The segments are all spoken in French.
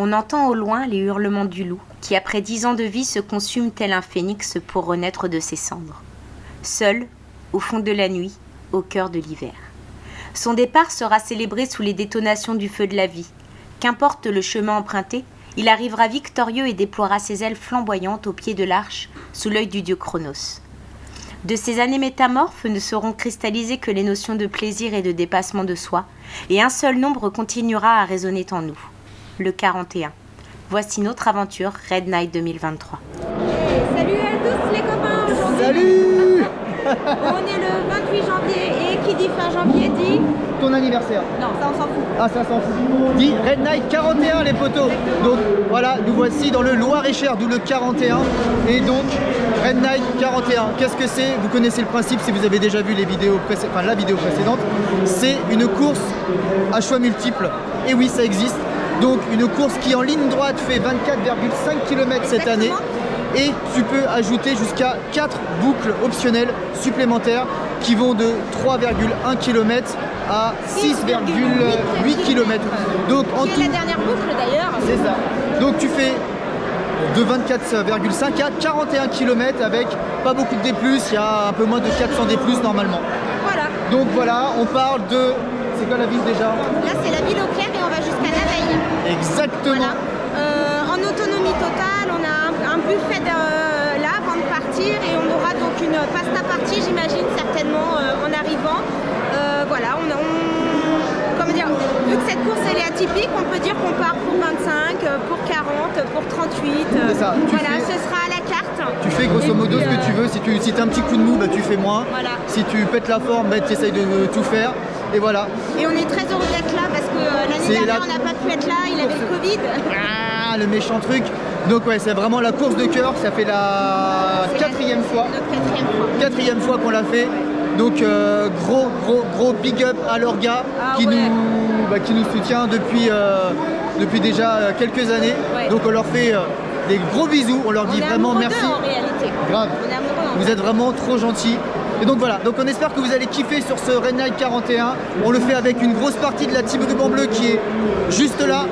On entend au loin les hurlements du loup, qui après 10 ans de vie se consume tel un phénix pour renaître de ses cendres. Seul, au fond de la nuit, au cœur de l'hiver. Son départ sera célébré sous les détonations du feu de la vie. Qu'importe le chemin emprunté, il arrivera victorieux et déploiera ses ailes flamboyantes au pied de l'arche, sous l'œil du dieu Chronos. De ces années métamorphes ne seront cristallisées que les notions de plaisir et de dépassement de soi, et un seul nombre continuera à résonner en nous, le 41. Voici notre aventure Red Night 2023. Salut à tous les copains aujourd'hui. Salut. On est le 28 janvier et qui dit fin janvier dit... Ton anniversaire. Non, ça on s'en fout. Ah, ça s'en fout. Dit Red Night 41 les potos. Donc voilà, nous voici dans le Loir-et-Cher, d'où le 41. Et donc Red Night 41, qu'est-ce que c'est? Vous connaissez le principe si vous avez déjà vu les vidéos la vidéo précédente. C'est une course à choix multiples. Et oui, ça existe. Donc une course qui en ligne droite fait 24,5 km cette année. Et tu peux ajouter jusqu'à 4 boucles optionnelles supplémentaires qui vont de 3,1 km à 6,8 km. Donc en tout, la dernière boucle d'ailleurs. c'est ça. Donc tu fais de 24,5 à 41 km avec pas beaucoup de D+, il y a un peu moins de 400 D+, normalement. Voilà. Donc voilà, on parle de... C'est quoi la ville déjà? Là c'est la ville au clair et on va jusqu'à Navaille. Exactement. Voilà. En autonomie totale, on a un buffet là avant de partir et on aura donc une pasta party, j'imagine certainement en arrivant. Voilà, comment dire, vu que cette course elle est atypique, on peut dire qu'on part pour 25, pour 40, pour 38. C'est ça. Voilà, ce sera à la carte. Tu fais grosso modo ce que tu veux. Si tu as un petit coup de mou, bah, tu fais moins. Voilà. Si tu pètes la forme, bah, tu essayes de tout faire. Et voilà. Et on est très heureux d'être là parce que l'année dernière on n'a pas pu être là, il avait le Covid. Ah, le méchant truc. Donc ouais, c'est vraiment la course de cœur. Ça fait la quatrième fois. Notre Quatrième fois qu'on l'a fait. Donc gros big up à leur gars qui nous soutient depuis déjà quelques années. Ouais. Donc on leur fait des gros bisous. On leur dit vraiment merci. En réalité. Grave. On est amoureux. Vous êtes vraiment trop gentils. Et donc voilà, donc on espère que vous allez kiffer sur ce Red Night 41. On le fait avec une grosse partie de la team Ruban Bleu qui est juste là.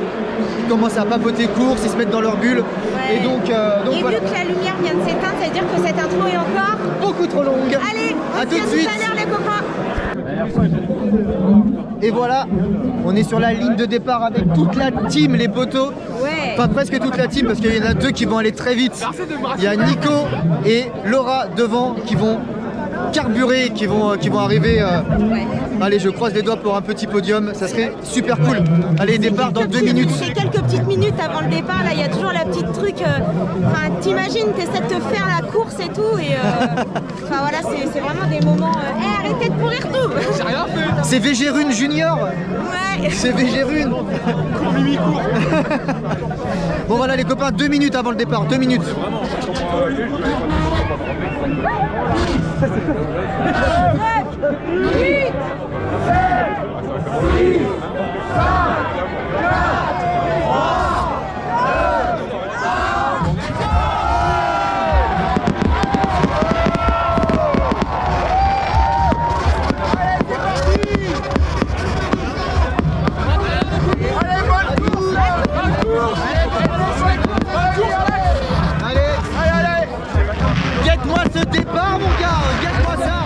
Ils commencent à papoter course, ils se mettent dans leur bulle. Ouais. Et donc et voilà. vu que la lumière vient de s'éteindre, ça veut dire que cette intro est encore Beaucoup trop longue. Allez, on à se tout dit de à suite. tout à l'heure les copains. Et voilà, on est sur la ligne de départ avec toute la team, les potos. Ouais. Enfin presque toute la team parce qu'il y en a deux qui vont aller très vite. Il y a Nico et Laura devant qui vont carburer, qui vont arriver. Allez, je croise les doigts pour un petit podium, ça serait super cool. Allez, départ dans 2 minutes. C'est quelques petites minutes avant le départ, là il y a toujours la petite truc. Enfin, t'imagines, t'essaies de te faire la course et tout. Et enfin voilà, c'est vraiment des moments. Arrêtez de courir tout. J'ai rien fait. C'est VG Rune Junior. Ouais. C'est VG Rune. Bon voilà les copains, 2 minutes avant le départ, 2 minutes. 8, Allez, guette-moi ce départ mon gars, guette-moi ça.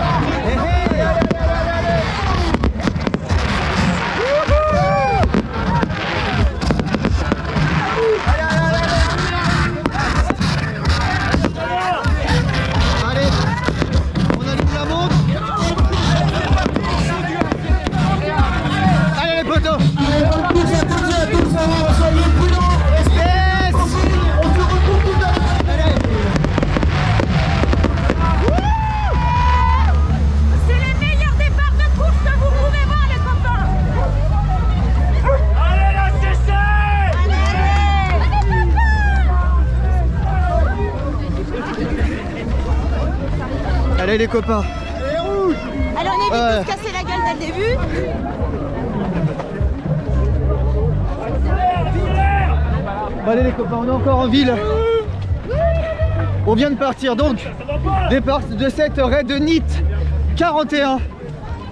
Allez, on allume la montre. Allez les potos. c'est les meilleurs départs de course que vous pouvez voir les copains. Allez la CC. Allez les copains. Alors on évite de se casser la gueule dès le début. Bon, allez les copains, on est encore en ville. On vient de partir donc. Départ de cette Red Night 41.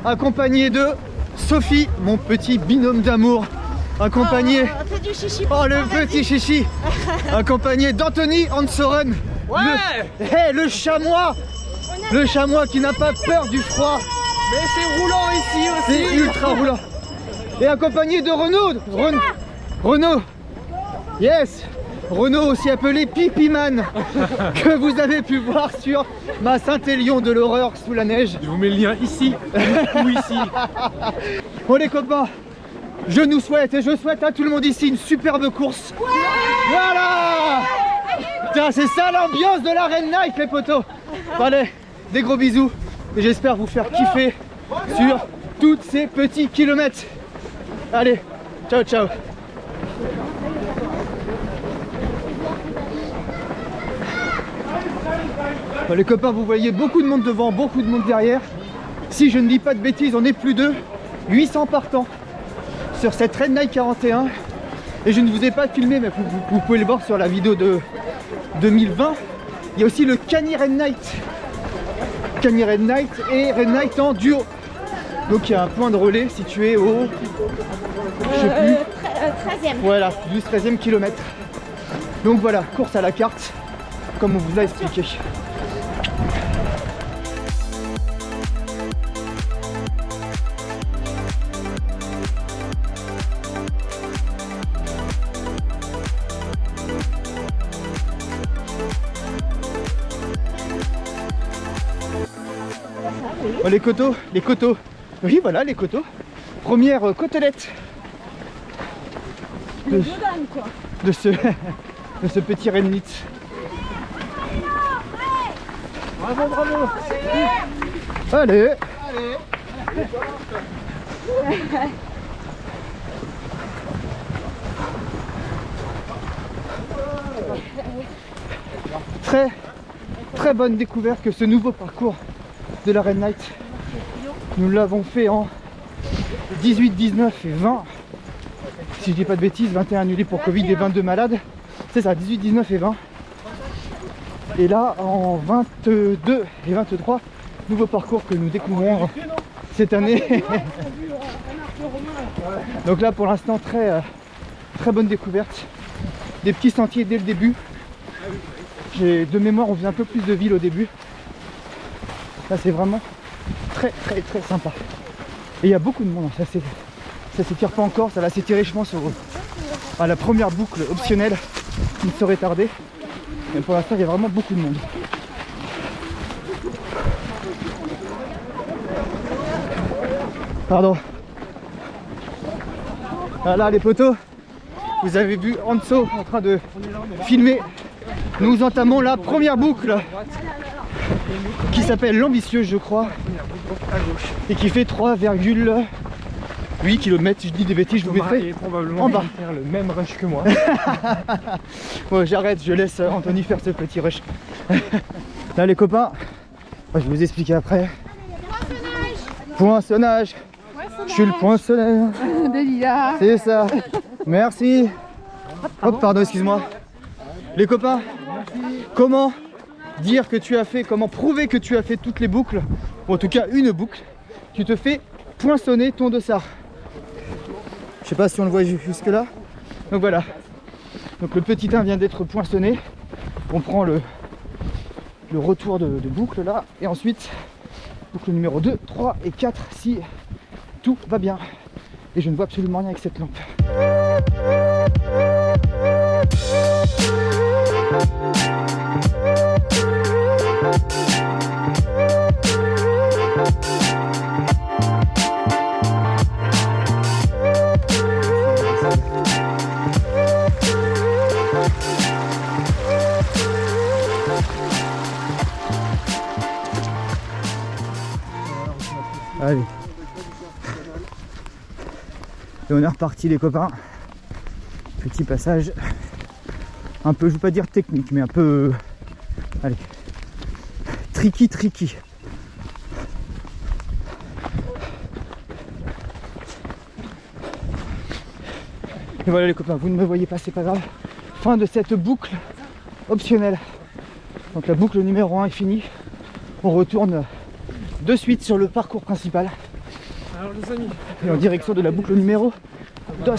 Accompagné de Sophie, mon petit binôme d'amour. Accompagné C'est du chichi. Oh, le petit chichi, accompagné d'Anthony Hansoren. Ouais. Le chamois. Le chamois qui n'a pas peur du froid. Mais c'est roulant ici aussi. C'est ultra roulant. Et accompagné de Renaud. Renaud. Yes. Renaud, aussi appelé Pipiman, que vous avez pu voir sur ma Saint-Élion de l'horreur sous la neige. Je vous mets le lien ici ou ici. Bon les copains, je nous souhaite et je souhaite à tout le monde ici une superbe course. Ouais. Voilà. Tiens, c'est ça l'ambiance de la Red Night les potos. Allez, des gros bisous et j'espère vous faire kiffer sur tous ces petits kilomètres. Allez, ciao ciao. Bon, les copains, vous voyez beaucoup de monde devant, beaucoup de monde derrière. Si je ne dis pas de bêtises, on est plus de 800 partants sur cette Red Night 41. Et je ne vous ai pas filmé, mais vous pouvez le voir sur la vidéo de 2020. Il y a aussi le Cagny Red Night. Cagny Red Night et Red Night en duo. Donc il y a un point de relais situé au... je sais plus. 13e. Voilà, 12-13e kilomètre. Donc voilà, course à la carte, comme on vous a expliqué. Oh, les coteaux. Oui, voilà les coteaux. Première côtelette de ce petit Renlit. Bravo. Allez. Très bonne découverte que ce nouveau parcours de la Red Night. Nous l'avons fait en 18, 19 et 20. Si je dis pas de bêtises, 21 annulés pour Covid et 22 malades. C'est ça, 18, 19 et 20. Et là, en 22 et 23, nouveau parcours que nous découvrons cette année. Donc là, pour l'instant, très bonne découverte. Des petits sentiers dès le début. De mémoire, on faisait un peu plus de ville au début. Là, c'est vraiment très sympa. Et il y a beaucoup de monde. Ça s'étire pas encore. Ça va s'étirer, je pense, à la première boucle optionnelle qui ne serait tardée. Mais pour l'instant, il y a vraiment beaucoup de monde. Pardon. Voilà les potos. Vous avez vu Anso en train de filmer. Nous entamons la première boucle qui s'appelle l'Ambitieuse, je crois, et qui fait 3,8 km. Je dis des bêtises, je vous mettrai probablement en bas. Faire le même rush que moi. Bon, j'arrête, je laisse Anthony faire ce petit rush. Là les copains, je vais vous expliquer après. Poinçonnage. Je suis le poinçonneur. C'est ça. Merci. Hop, pardon, excuse-moi. Les copains, comment dire que tu as fait, comment prouver que tu as fait toutes les boucles, ou en tout cas une boucle, tu te fais poinçonner ton dossard. Je sais pas si on le voit jusque là. Donc voilà. Donc le petit 1 vient d'être poinçonné. On prend le retour de boucle là. Et ensuite, boucle numéro 2, 3 et 4 si tout va bien. Et je ne vois absolument rien avec cette lampe. Allez. Et on est reparti les copains. Petit passage un peu, je ne veux pas dire technique, mais un peu, allez, tricky. Et voilà les copains, vous ne me voyez pas, c'est pas grave. Fin de cette boucle optionnelle. Donc la boucle numéro 1 est finie. On retourne de suite sur le parcours principal. Alors les amis, et en direction de la boucle numéro Dos.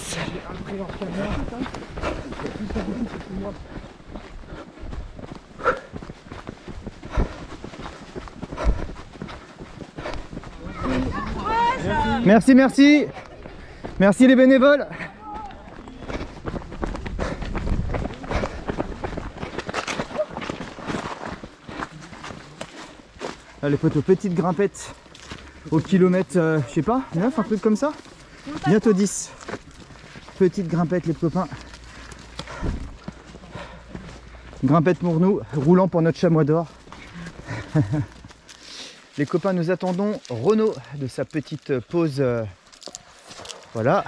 Merci, merci. Merci les bénévoles. Là, les potes, petites grimpettes au kilomètre, je sais pas, 9, un truc comme ça. Bientôt 10. Petite grimpette les copains. Grimpette pour nous, roulant pour notre chamois d'or. Les copains, nous attendons Renaud de sa petite pause. Voilà.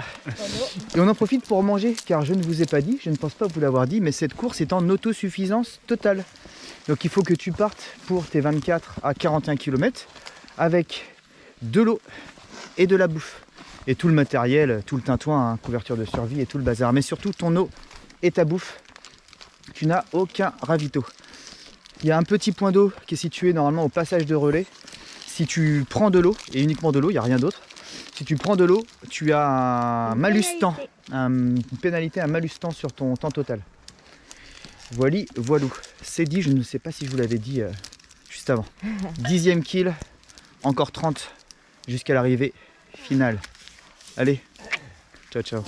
Et on en profite pour manger, car je ne vous ai pas dit, je ne pense pas vous l'avoir dit, mais cette course est en autosuffisance totale. Donc il faut que tu partes pour tes 24 à 41 km avec de l'eau et de la bouffe. Et tout le matériel, tout le tintouin, hein, couverture de survie et tout le bazar. Mais surtout ton eau et ta bouffe. Tu n'as aucun ravito. Il y a un petit point d'eau qui est situé normalement au passage de relais. Si tu prends de l'eau, et uniquement de l'eau, il n'y a rien d'autre. Si tu prends de l'eau, tu as un malus temps, une pénalité, un malus temps sur ton temps total. Voilou. C'est dit, je ne sais pas si je vous l'avais dit juste avant. 10e kill, encore 30 jusqu'à l'arrivée finale. Allez, ciao ciao.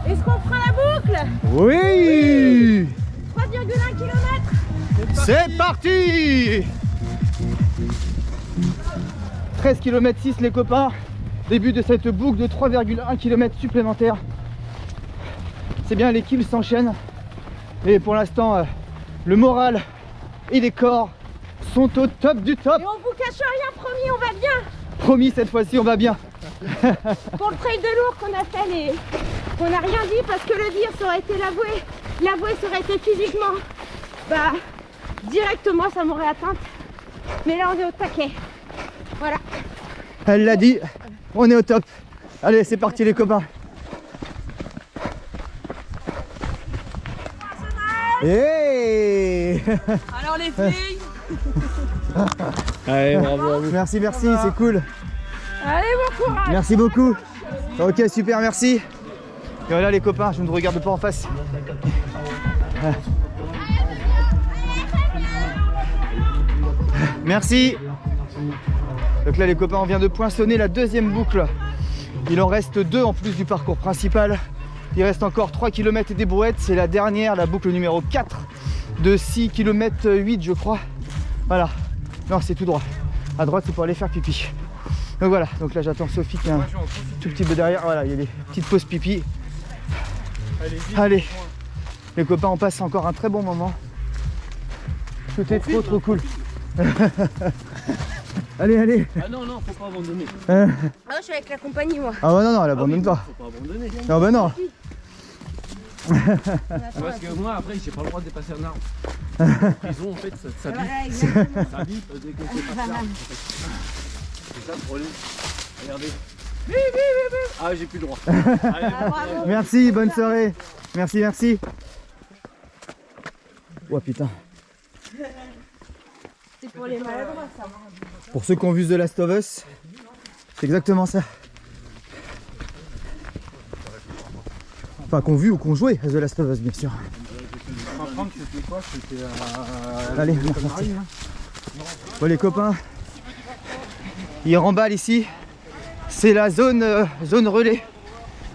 Est-ce qu'on fera la boucle? Oui, 3,1 km. c'est parti. 13 km 6 les copains. Début de cette boucle de 3,1 km supplémentaires. C'est bien, les kills s'enchaînent. Et pour l'instant, le moral et les corps sont au top du top. Et on vous cache rien, promis, on va bien. Promis, cette fois-ci, on va bien. Pour le trail de Lourdes qu'on a fait, on n'a rien dit parce que le dire ça aurait été l'avouer. L'avouer ça aurait été physiquement. Bah, directement ça m'aurait atteinte. Mais là on est au taquet. Voilà. Elle l'a dit, on est au top. Allez, c'est parti les copains. Hey. Alors les filles. Allez, bravo à vous. Merci, c'est cool. Allez, bon courage. Merci beaucoup. Ok, super, merci. Et voilà les copains, je ne regarde pas en face. Merci. Donc là les copains, on vient de poinçonner la deuxième boucle. Il en reste 2 en plus du parcours principal. Il reste encore 3 km et des brouettes. C'est la dernière, la boucle numéro 4 de 6 km 8 je crois. Voilà. Non, c'est tout droit. À droite, c'est pour aller faire pipi. Donc voilà, donc là j'attends Sophie qui est un tout petit peu derrière. Voilà, il y a des petites pauses pipi. Allez, les copains, on passe encore un très bon moment. Tout est trop cool. Allez. Ah non, faut pas abandonner. Ah, je suis avec la compagnie moi. Ah bah non, elle abandonne pas. Faut pas abandonner. Non bah non. Parce que moi après j'ai pas le droit de dépasser un arbre. Prison en fait ça bip. Voilà, exactement. Ça bip dès qu'on dépasse l'arbre. C'est ça le problème. Regardez. Ah j'ai plus le droit. Allez, Ah, bravo. Merci, bonne soirée. Merci. Oh putain. C'est pour les maladroits ça. Pour ceux qui ont vu The Last of Us, c'est exactement ça. Enfin, qu'on vu ou qu'on joué à The Last of Us, bien sûr. c'était quoi? C'était Allez, on est reparti. Bon les copains, ils remballent ici. C'est la zone relais.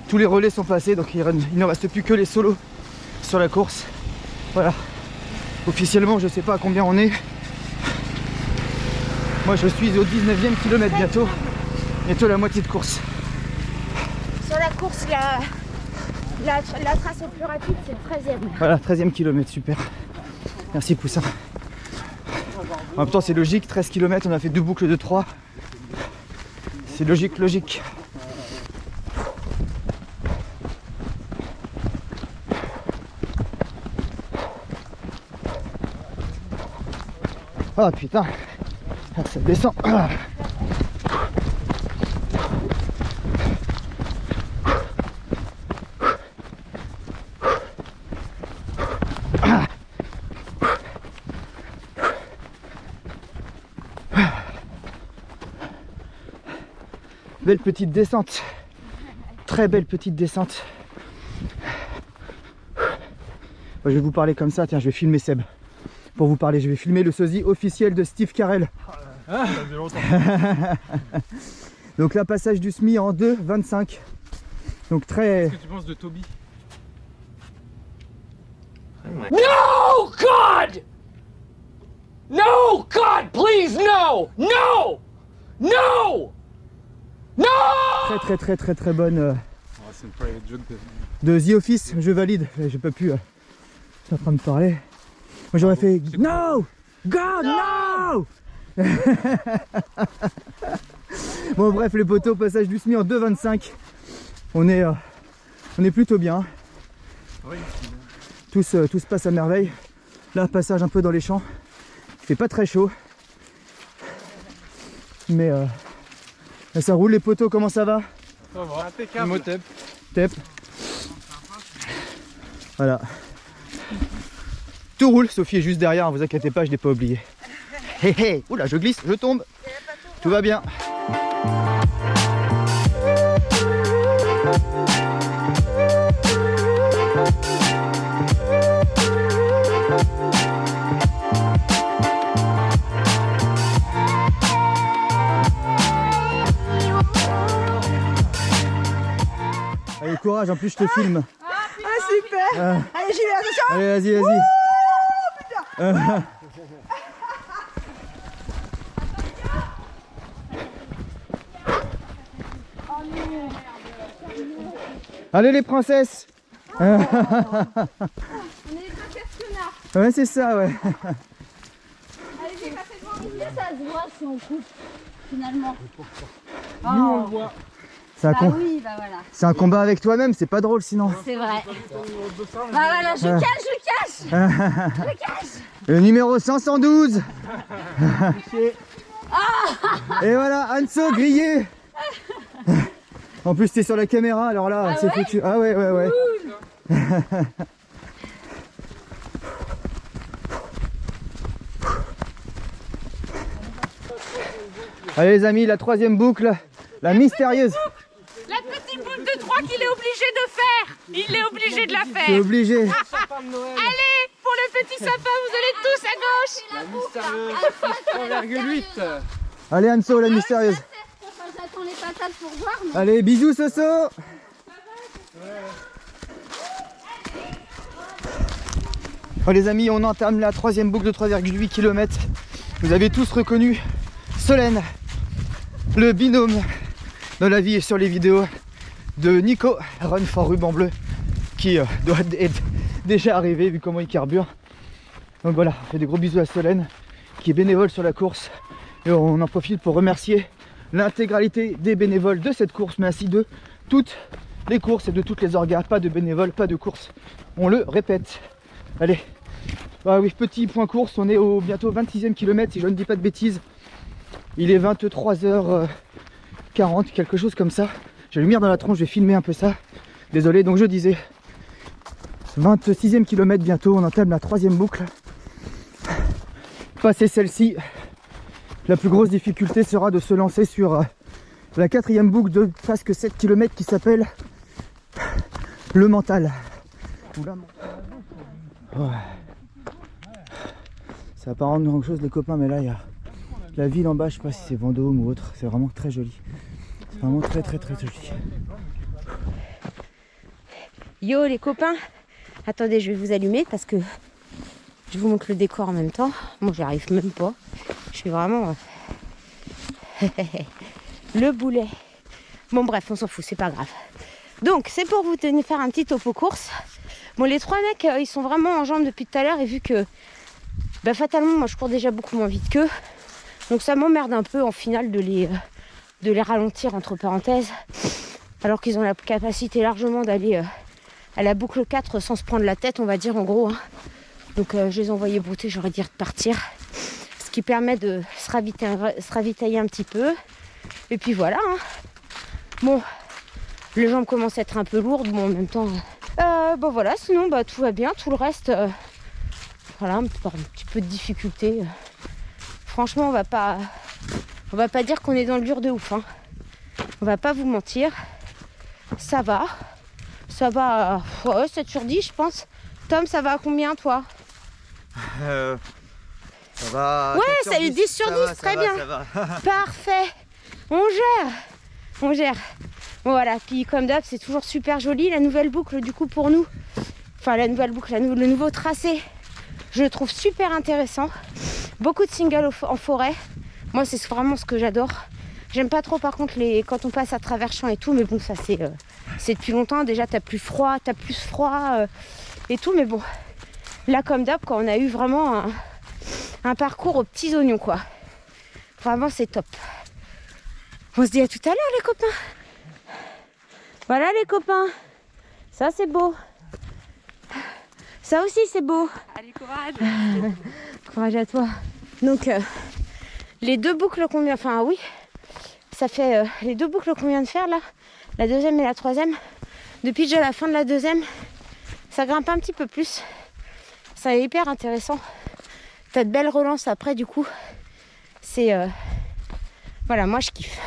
Tous les relais sont passés, donc il ne reste plus que les solos sur la course. Voilà. Officiellement, je sais pas à combien on est. Moi, je suis au 19e kilomètre bientôt. Bientôt la moitié de course. Sur la course, la trace au plus rapide, c'est le 13e. Voilà, 13e kilomètre, super. Merci Poussin. En même temps, c'est logique, 13 km, on a fait 2 boucles de 3. C'est logique, logique. Ah putain, ah, ça descend. Ah. Ah. Belle petite descente, très belle petite descente. Je vais vous parler comme ça, tiens, je vais filmer Seb. Pour vous parler, je vais filmer le sosie officiel de Steve Carell. Ah, ça faisait longtemps. Donc là, passage du SMI en 2,25. Donc très... Qu'est-ce que tu penses de Toby? No, God! No, God, please, no! No! No! No! Très bonne Oh, c'est une private joke de The Office, je valide. J'ai pas pu... je suis en train de parler. Moi j'aurais fait No! God, no! Bon bref, les poteaux, passage du SMI en 2,25. On est plutôt bien. Oui. Tout se passe à merveille. Là, passage un peu dans les champs. Il fait pas très chaud. Mais ça roule les poteaux, comment ça va? Ça va, impeccable. Imhotep. Tep. Voilà. Tout roule, Sophie est juste derrière, vous inquiétez pas, je l'ai pas oublié. Hé hé, oula, je glisse, je tombe. Tout va bien. Allez, courage, en plus je te filme. Ah super. Allez, j'y vais, attention. Allez, vas-y. Allez les princesses. On est des princesses connards. Ouais, c'est ça, ouais. Allez, j'ai passé devant les pieds. Ça se voit si on coupe, finalement. Nous, on le voit. C'est un, Bah oui, bah voilà. c'est un combat avec toi-même, c'est pas drôle sinon. C'est vrai. Bah voilà, je cache. Le numéro 512. Et voilà, Anso grillé. En plus t'es sur la caméra, alors là c'est foutu. Ah ouais. Allez les amis, la troisième boucle, la mystérieuse. La petite boule de 3 qu'il est obligé de faire. Il est obligé de la C'est faire. obligé. Allez, pour le petit sapin, vous allez tous à gauche. 3,8. Allez Anso, la mystérieuse. J'attends les patates pour voir. Mais... Allez, bisous Soso. Oh les amis, on entame la troisième boucle de 3,8 km. Vous avez tous reconnu Solène, le binôme dans la vie et sur les vidéos de Nico, Run for Ruban Bleu, qui doit être déjà arrivé vu comment il carbure. Donc voilà, on fait des gros bisous à Solène, qui est bénévole sur la course. Et on en profite pour remercier l'intégralité des bénévoles de cette course, mais ainsi de toutes les courses et de toutes les orgas. Pas de bénévoles, pas de course. On le répète. Allez. Ah oui, petit point course, on est au bientôt 26e kilomètre si je ne dis pas de bêtises. Il est 23h40, quelque chose comme ça. J'ai la lumière dans la tronche, je vais filmer un peu ça. Désolé, donc je disais 26e kilomètre bientôt, on entame la troisième boucle. Passer celle-ci, la plus grosse difficulté sera de se lancer sur la quatrième boucle de presque 7 km qui s'appelle le mental. Ouais. Ça va pas rendre grand chose les copains, mais là il y a la ville en bas, je sais pas si c'est Vendôme ou autre, c'est vraiment très joli. C'est vraiment très joli. Yo les copains, attendez, je vais vous allumer parce que je vous montre le décor en même temps. Moi j'y arrive même pas. Je suis vraiment le boulet. Bon bref, on s'en fout, c'est pas grave. Donc c'est pour vous faire un petit topo course. Bon, les trois mecs ils sont vraiment en jambes depuis tout à l'heure et vu que fatalement moi je cours déjà beaucoup moins vite qu'eux, donc ça m'emmerde un peu en finale de de les ralentir entre parenthèses, alors qu'ils ont la capacité largement d'aller à la boucle 4 sans se prendre la tête, on va dire en gros. Hein. Donc je les ai envoyés brouter, j'aurais dit de partir. Ce qui permet de se ravitailler un petit peu. Et puis voilà. Hein. Bon, les jambes commencent à être un peu lourdes, bon en même temps. Bon voilà, sinon bah, tout va bien, tout le reste, voilà, un petit peu de difficulté. Franchement, on va pas dire qu'on est dans le dur de ouf. Hein. On va pas vous mentir. Ça va. Ça va, ouais, 7 sur 10 je pense. Tom, ça va à combien toi? Ça va. Ouais, ça a eu 10 sur 10, très bien. Ça va. Parfait. On gère. Bon voilà, puis comme d'hab, c'est toujours super joli. La nouvelle boucle du coup pour nous. Enfin la nouvelle boucle, le nouveau tracé. Je le trouve super intéressant. Beaucoup de singles en forêt. Moi c'est vraiment ce que j'adore. J'aime pas trop par contre quand on passe à travers champs et tout, mais bon ça c'est depuis longtemps. Déjà t'as plus froid et tout, mais bon. Là comme d'hab, quand on a eu vraiment un parcours aux petits oignons quoi. Vraiment c'est top. On se dit à tout à l'heure les copains. Voilà les copains. Ça c'est beau. Ça aussi c'est beau. Allez, courage. Courage à toi. Donc les deux boucles qu'on vient... Enfin oui. Ça fait les deux boucles qu'on vient de faire là. La deuxième et la troisième. Depuis déjà la fin de la deuxième. Ça grimpe un petit peu plus. Ça est hyper intéressant. T'as de belles relances après du coup. C'est... Voilà, moi je kiffe.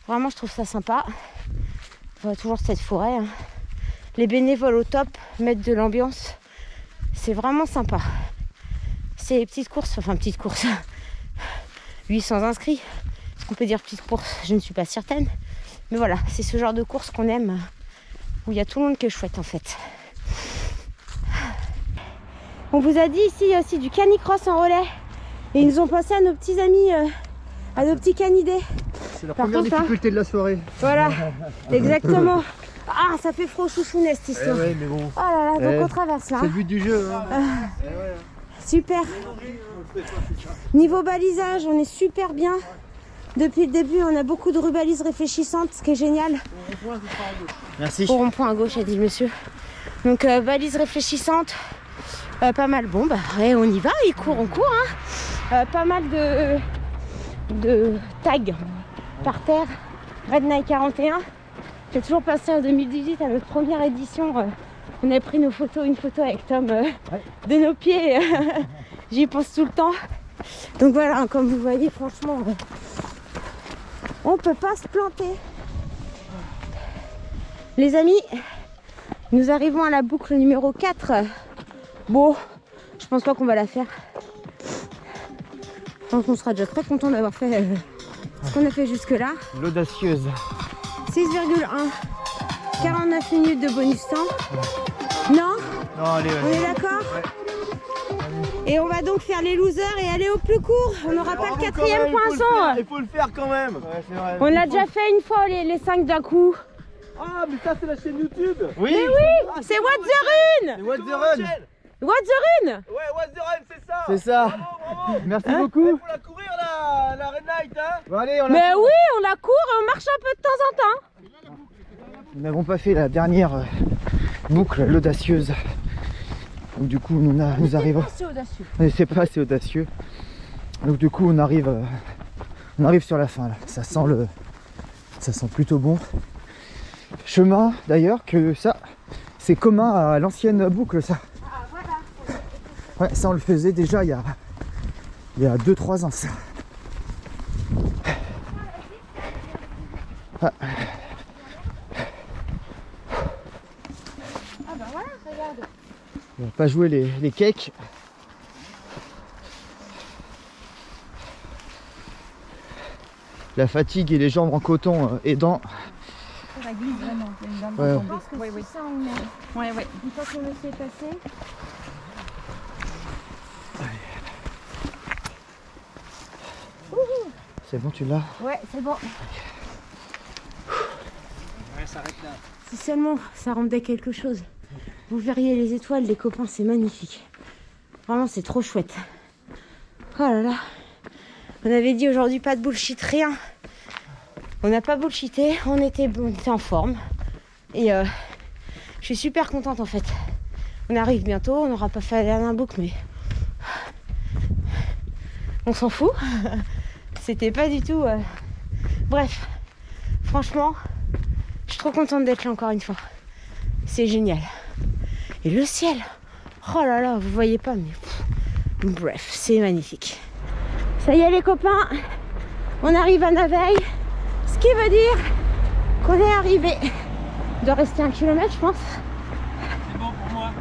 Vraiment je trouve ça sympa. On voit toujours cette forêt. Hein. Les bénévoles au top mettent de l'ambiance. C'est vraiment sympa. C'est les petites courses, enfin petites courses. 800 inscrits. Est-ce qu'on peut dire petites courses? Je ne suis pas certaine. Mais voilà, c'est ce genre de course qu'on aime. Où il y a tout le monde qui est chouette en fait. On vous a dit ici il y a aussi du canicross en relais. Et ils nous ont pensé à nos petits amis, à nos petits canidés. C'est la première difficulté de la soirée. Voilà, exactement. Ah, ça fait froid chouchounette cette histoire. Ouais, mais bon. Oh là là, donc on traverse là. C'est le but du jeu. Hein. Super. Niveau balisage, on est super bien. Depuis le début, on a beaucoup de rubalises réfléchissantes, ce qui est génial. Merci. Au rond-point à gauche, a dit le monsieur. Donc, balises réfléchissantes, pas mal. Bon, bah, ouais, on y va, on court. Hein. Pas mal de tags par terre. Red Night 41. J'ai toujours passé en 2018 à notre première édition. On a pris une photo avec Tom de nos pieds. J'y pense tout le temps. Donc voilà, comme vous voyez, franchement, on peut pas se planter. Les amis, nous arrivons à la boucle numéro 4. Bon, je pense pas qu'on va la faire. Je pense qu'on sera déjà très content d'avoir fait ce qu'on a fait jusque là. L'audacieuse. 6,1. 49 minutes de bonus temps. Non? Non, allez, On est d'accord? Et on va donc faire les losers et aller au plus court. On n'aura pas le quatrième poinçon. Il faut le faire quand même. Ouais, c'est vrai. On l'a déjà fait une fois les 5 d'un coup. Ah, mais ça c'est la chaîne YouTube. Oui. Mais oui, c'est What the Run. What the run? What the Run. Ouais, What the Run, c'est ça. C'est ça. Bravo. Merci beaucoup. Faut la courir la Red Night, hein. Bon, allez, on Mais oui, on la court et on marche un peu de temps en temps. Nous n'avons pas fait la dernière boucle, l'audacieuse. Donc du coup, nous arrivons. C'est audacieux. C'est pas assez audacieux. Donc du coup, on arrive sur la fin là. Ça sent plutôt bon. Chemin d'ailleurs que ça, c'est commun à l'ancienne boucle ça. Ah voilà. Ouais, ça on le faisait déjà il y a 2-3 ans ça. Ah. Ah bah voilà, regarde. On va pas jouer les cakes. La fatigue et les jambes en coton aidant. Ça glisse vraiment. Il y a une dame Ouais. dans Je pense que c'est ça on est. Ouais, ouais. Une fois qu'on le sait passer. C'est bon, tu l'as? Ouais, c'est bon. Ouais, ça arrête là. Si seulement ça rendait quelque chose. Vous verriez les étoiles, les copains, c'est magnifique. Vraiment, c'est trop chouette. Oh là là. On avait dit aujourd'hui pas de bullshit, rien. On n'a pas bullshité, on était en forme. Et je suis super contente en fait. On arrive bientôt, on n'aura pas fait la dernière boucle, mais on s'en fout. C'était pas du tout... Bref, franchement, je suis trop contente d'être là encore une fois. C'est génial. Et le ciel, oh là là, vous voyez pas, mais bref, c'est magnifique. Ça y est les copains, on arrive à Naveil, ce qui veut dire qu'on est arrivé. Il doit rester 1 kilomètre, je pense. C'est bon pour moi.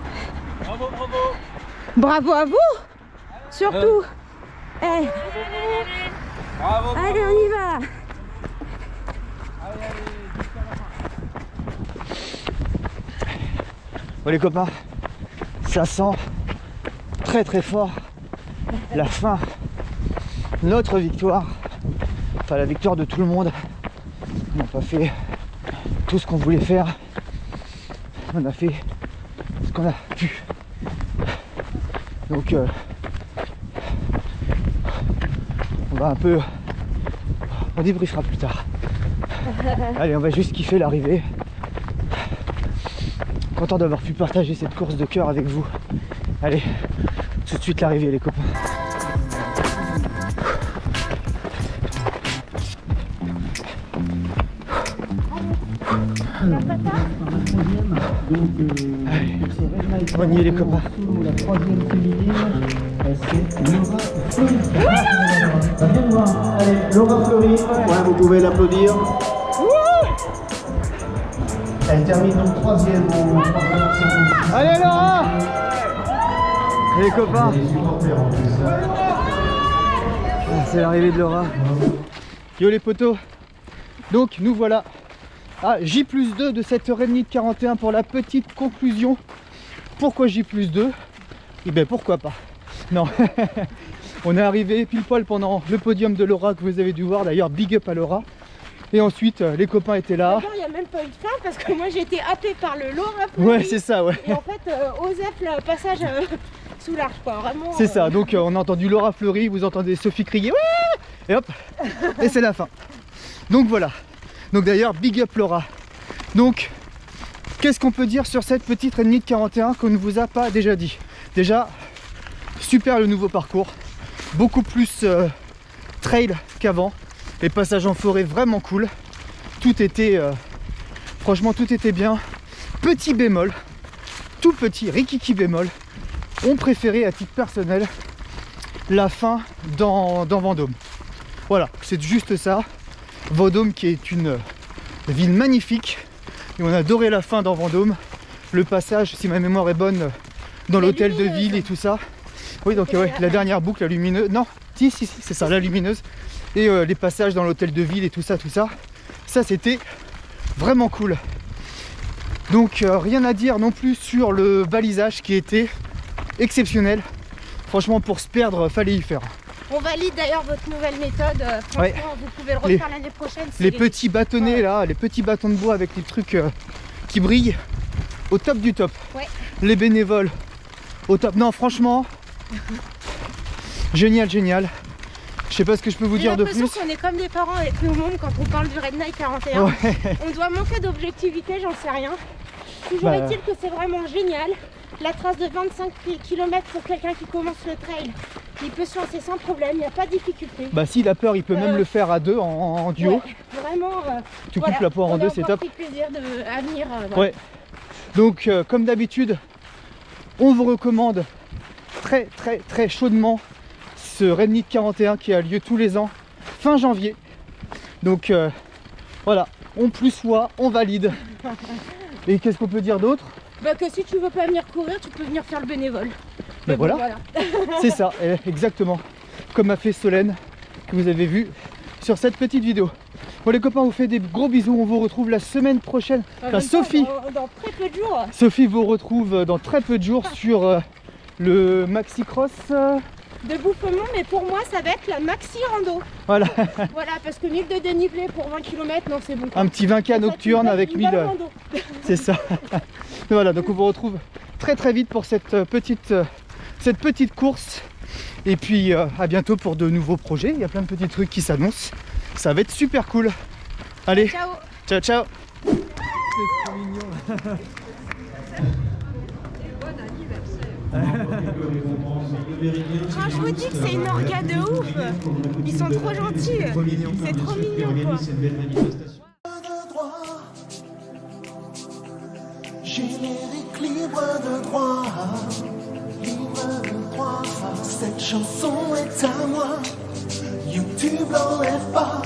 Bravo, bravo. Bravo à vous, surtout. Eh, Bravo. allez, on y va. Bon les copains, ça sent très très fort la fin, notre victoire, enfin la victoire de tout le monde. On n'a pas fait tout ce qu'on voulait faire, on a fait ce qu'on a pu. Donc on débriefera plus tard. Allez, on va juste kiffer l'arrivée. Content d'avoir pu partager cette course de cœur avec vous. Allez, tout de suite l'arrivée les copains. Allez, on y est les copains. La troisième féminine, c'est Laura Fleury. Allez, Laura Fleury, ouais, vous pouvez l'applaudir. Elle termine donc troisième au Allez Laura. Les copains, c'est l'arrivée de Laura. Yo les potos. Donc nous voilà à J+2 de cette heure et demie de 41 pour la petite conclusion. Pourquoi J+2? Eh bien pourquoi pas. Non. On est arrivé pile poil pendant le podium de Laura que vous avez dû voir, d'ailleurs big up à Laura. Et ensuite les copains étaient là. D'abord il n'y a même pas eu de fin parce que moi j'ai été happée par le Laura Fleury. Ouais c'est ça ouais. Et en fait Osef le passage sous l'arche quoi, vraiment. C'est ça, donc on a entendu Laura Fleury, vous entendez Sophie crier ouais. Et hop, et c'est la fin. Donc voilà. Donc d'ailleurs big up Laura. Donc qu'est-ce qu'on peut dire sur cette petite heure et demie de 41 qu'on ne vous a pas déjà dit? Déjà super le nouveau parcours, beaucoup plus trail qu'avant. Les passages en forêt vraiment cool. Tout était franchement tout était bien. Petit bémol, tout petit rikiki bémol, on préférait à titre personnel la fin dans Vendôme. Voilà, c'est juste ça. Vendôme qui est une ville magnifique et on a adoré la fin dans Vendôme. Le passage, si ma mémoire est bonne, dans l'hôtel de ville et tout ça. Oui donc ouais, la dernière boucle, la lumineuse. Non, si c'est ça, la lumineuse. Et les passages dans l'hôtel de ville et tout ça, ça c'était vraiment cool. Donc rien à dire non plus sur le balisage qui était exceptionnel. Franchement pour se perdre, fallait y faire. On valide d'ailleurs votre nouvelle méthode, franchement Ouais. vous pouvez le refaire l'année prochaine. Les petits bâtonnets là, les petits bâtons de bois avec les trucs qui brillent, au top du top. Ouais. Les bénévoles, au top. Non franchement, génial, génial. Je sais pas ce que je peux vous dire de J'ai plus. l'impression qu'on est comme des parents avec nous monde quand on parle du Red Night 41. Ouais. On doit manquer d'objectivité, j'en sais rien. Toujours Bah. est-il que c'est vraiment génial. La trace de 25 km pour quelqu'un qui commence le trail, il peut se lancer sans problème, il n'y a pas de difficulté. Bah s'il a peur, il peut même le faire à deux en duo. Ouais, vraiment, Tu coupes la poire en deux, c'est top. On a pris plaisir à venir. Ouais. Donc comme d'habitude, on vous recommande très très très chaudement ce Red Night 41 qui a lieu tous les ans fin janvier. Donc voilà, on plus voit, on valide. Et qu'est-ce qu'on peut dire d'autre? Bah que si tu veux pas venir courir, tu peux venir faire le bénévole. Ben Mais bon, voilà. C'est ça, exactement. Comme a fait Solène, que vous avez vu sur cette petite vidéo. Bon les copains, on vous fait des gros bisous. On vous retrouve la semaine prochaine. Enfin, Sophie, dans très peu de jours. Sophie vous retrouve dans très peu de jours sur le Maxi Cross. De Bouffemont, mais pour moi ça va être la maxi rando. Voilà, Voilà, parce que 1000 de dénivelé pour 20 km, non c'est bon. un petit 20K nocturne avec 1000. rando. C'est ça. Voilà, donc on vous retrouve très très vite pour cette petite course. Et puis à bientôt pour de nouveaux projets. Il y a plein de petits trucs qui s'annoncent. Ça va être super cool. Allez, Ciao. ciao, ciao. C'est trop mignon. Quand je vous dis que c'est une orga de ouf, ils sont trop gentils. C'est trop mignon quoi. Générique libre de droit, libre de droit. Cette chanson est à moi. YouTube l'enlève pas.